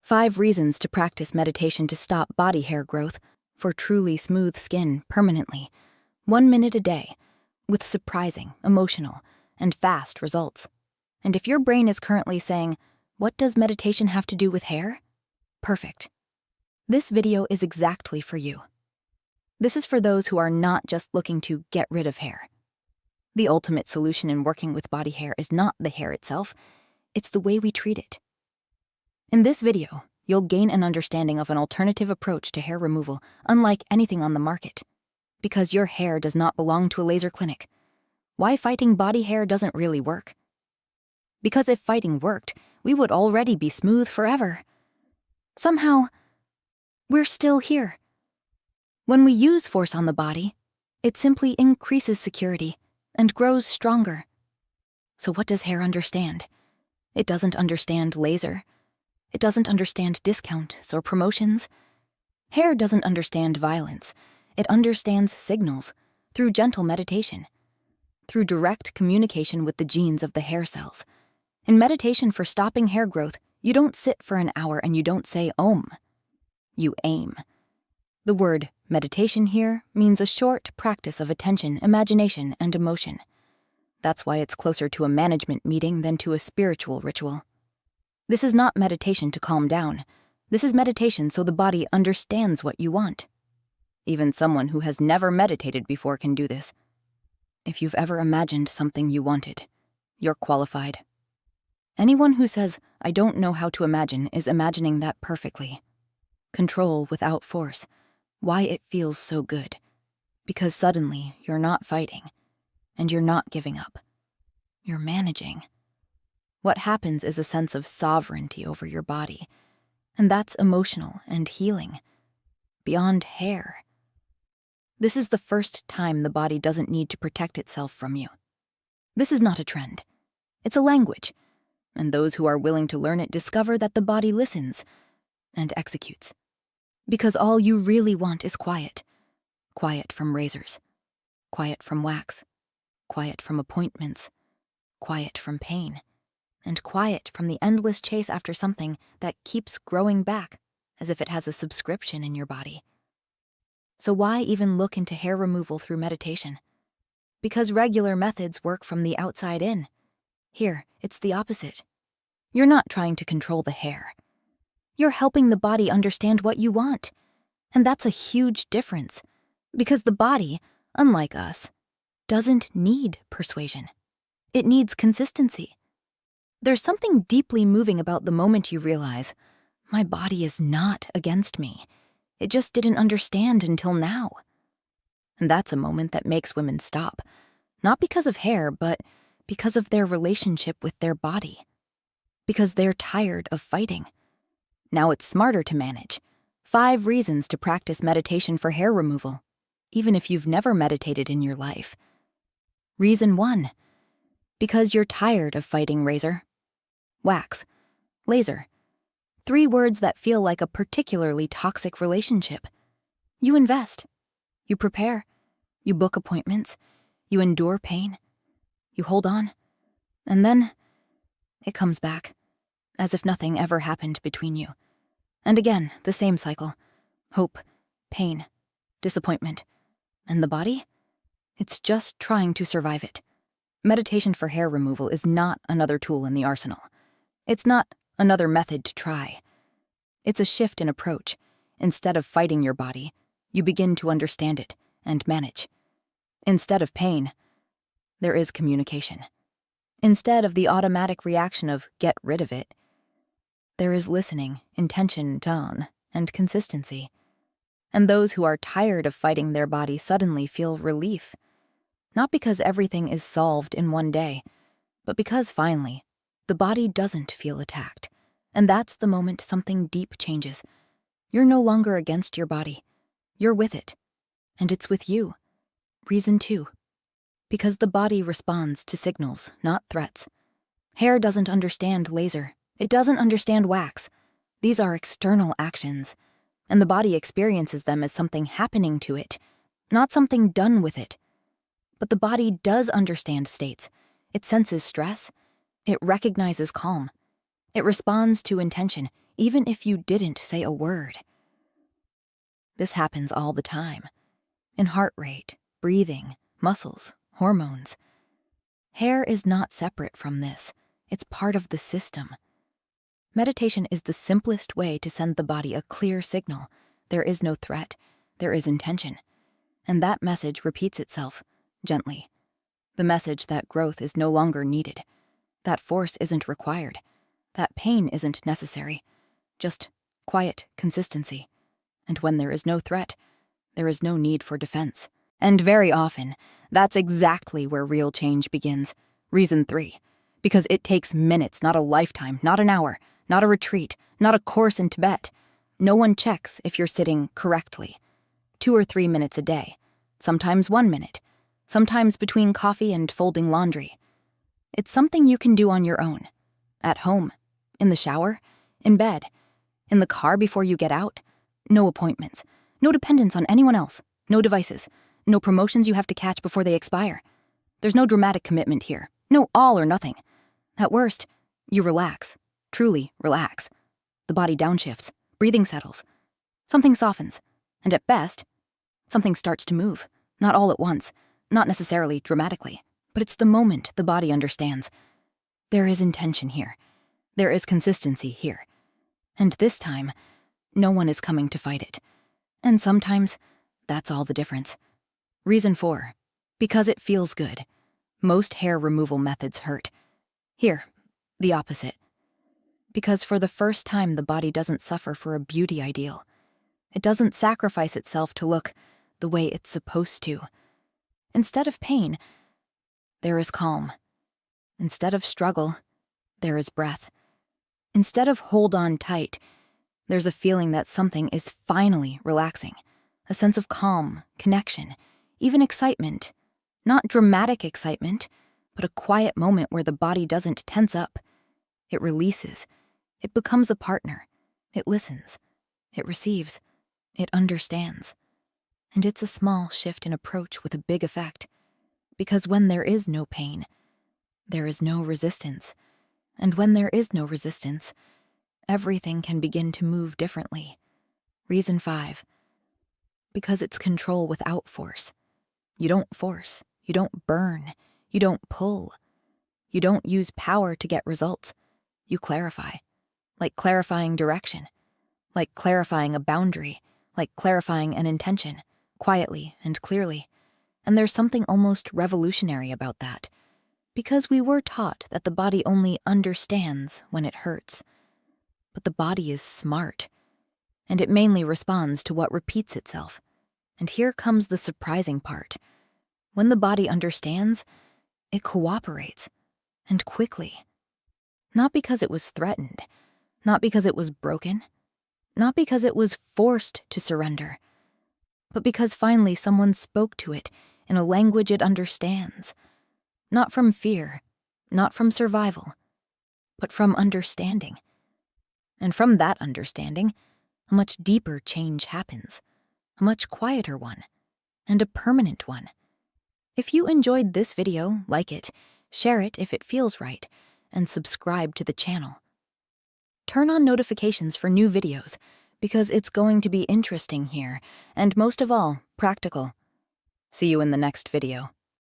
5 reasons to practice meditation to stop body hair growth for truly smooth skin permanently. 1 minute a day, with surprising, emotional, and fast results. And if your brain is currently saying, "What does meditation have to do with hair?" Perfect. This video is exactly for you. This is for those who are not just looking to get rid of hair. The ultimate solution in working with body hair is not the hair itself, it's the way we treat it. In this video, you'll gain an understanding of an alternative approach to hair removal unlike anything on the market. Because your hair does not belong to a laser clinic. Why fighting body hair doesn't really work. Because if fighting worked, we would already be smooth forever. Somehow, we're still here. When we use force on the body, it simply increases security and grows stronger. So what does hair understand? It doesn't understand laser. It doesn't understand discounts or promotions. Hair doesn't understand violence. It understands signals through gentle meditation, through direct communication with the genes of the hair cells. In meditation for stopping hair growth, you don't sit for an hour and you don't say Om. You aim. The word meditation here means a short practice of attention, imagination, and emotion. That's why it's closer to a management meeting than to a spiritual ritual. This is not meditation to calm down. This is meditation so the body understands what you want. Even someone who has never meditated before can do this. If you've ever imagined something you wanted, you're qualified. Anyone who says, "I don't know how to imagine," is imagining that perfectly. Control without force. Why it feels so good. Because suddenly you're not fighting, and you're not giving up. You're managing. What happens is a sense of sovereignty over your body, and that's emotional and healing, beyond hair. This is the first time the body doesn't need to protect itself from you. This is not a trend. It's a language, and those who are willing to learn it discover that the body listens and executes. Because all you really want is quiet. Quiet from razors. Quiet from wax. Quiet from appointments. Quiet from pain. And quiet from the endless chase after something that keeps growing back, as if it has a subscription in your body. So why even look into hair removal through meditation? Because regular methods work from the outside in. Here, it's the opposite. You're not trying to control the hair. You're helping the body understand what you want. And that's a huge difference, because the body, unlike us, doesn't need persuasion. It needs consistency. There's something deeply moving about the moment you realize, my body is not against me. It just didn't understand until now. And that's a moment that makes women stop, not because of hair, but because of their relationship with their body. Because they're tired of fighting. Now it's smarter to manage. 5 reasons to practice meditation for hair removal, even if you've never meditated in your life. Reason 1, because you're tired of fighting razor, wax, laser. 3 words that feel like a particularly toxic relationship. You invest, you prepare, you book appointments, you endure pain, you hold on, and then it comes back, as if nothing ever happened between you. And again, the same cycle. Hope, pain, disappointment. And the body? It's just trying to survive it. Meditation for hair removal is not another tool in the arsenal. It's not another method to try. It's a shift in approach. Instead of fighting your body, you begin to understand it and manage. Instead of pain, there is communication. Instead of the automatic reaction of get rid of it, there is listening, intention, tone, and consistency. And those who are tired of fighting their body suddenly feel relief. Not because everything is solved in one day, but because finally, the body doesn't feel attacked. And that's the moment something deep changes. You're no longer against your body. You're with it. And it's with you. Reason 2. Because the body responds to signals, not threats. Hair doesn't understand laser. It doesn't understand wax. These are external actions, and the body experiences them as something happening to it, not something done with it. But the body does understand states. It senses stress. It recognizes calm. It responds to intention, even if you didn't say a word. This happens all the time. In heart rate, breathing, muscles, hormones. Hair is not separate from this. It's part of the system. Meditation is the simplest way to send the body a clear signal. There is no threat. There is intention. And that message repeats itself, gently. The message that growth is no longer needed. That force isn't required. That pain isn't necessary. Just quiet consistency. And when there is no threat, there is no need for defense. And very often, that's exactly where real change begins. Reason 3. Because it takes minutes, not a lifetime, not an hour, not a retreat, not a course in Tibet. No one checks if you're sitting correctly. 2 or 3 minutes a day. Sometimes 1 minute. Sometimes between coffee and folding laundry. It's something you can do on your own. At home. In the shower. In bed. In the car before you get out. No appointments. No dependence on anyone else. No devices. No promotions you have to catch before they expire. There's no dramatic commitment here. No all or nothing. At worst, you relax. Truly relax. The body downshifts. Breathing settles. Something softens. And at best, something starts to move. Not all at once. Not necessarily dramatically. But it's the moment the body understands. There is intention here. There is consistency here. And this time, no one is coming to fight it. And sometimes, that's all the difference. Reason 4. Because it feels good. Most hair removal methods hurt. Here, the opposite. Because for the first time, the body doesn't suffer for a beauty ideal. It doesn't sacrifice itself to look the way it's supposed to. Instead of pain, there is calm. Instead of struggle, there is breath. Instead of hold on tight, there's a feeling that something is finally relaxing. A sense of calm, connection, even excitement. Not dramatic excitement, but a quiet moment where the body doesn't tense up. It releases. It becomes a partner. It listens. It receives. It understands. And it's a small shift in approach with a big effect. Because when there is no pain, there is no resistance. And when there is no resistance, everything can begin to move differently. Reason 5. Because it's control without force. You don't force. You don't burn. You don't pull. You don't use power to get results. You clarify. Like clarifying direction. Like clarifying a boundary. Like clarifying an intention. Quietly and clearly. And there's something almost revolutionary about that. Because we were taught that the body only understands when it hurts. But the body is smart. And it mainly responds to what repeats itself. And here comes the surprising part. When the body understands, it cooperates. And quickly. Not because it was threatened. Not because it was broken. Not because it was forced to surrender. But because finally someone spoke to it in a language it understands. Not from fear. Not from survival. But from understanding. And from that understanding, a much deeper change happens. A much quieter one. And a permanent one. If you enjoyed this video, like it, share it if it feels right, and subscribe to the channel. Turn on notifications for new videos, because it's going to be interesting here, and most of all, practical. See you in the next video.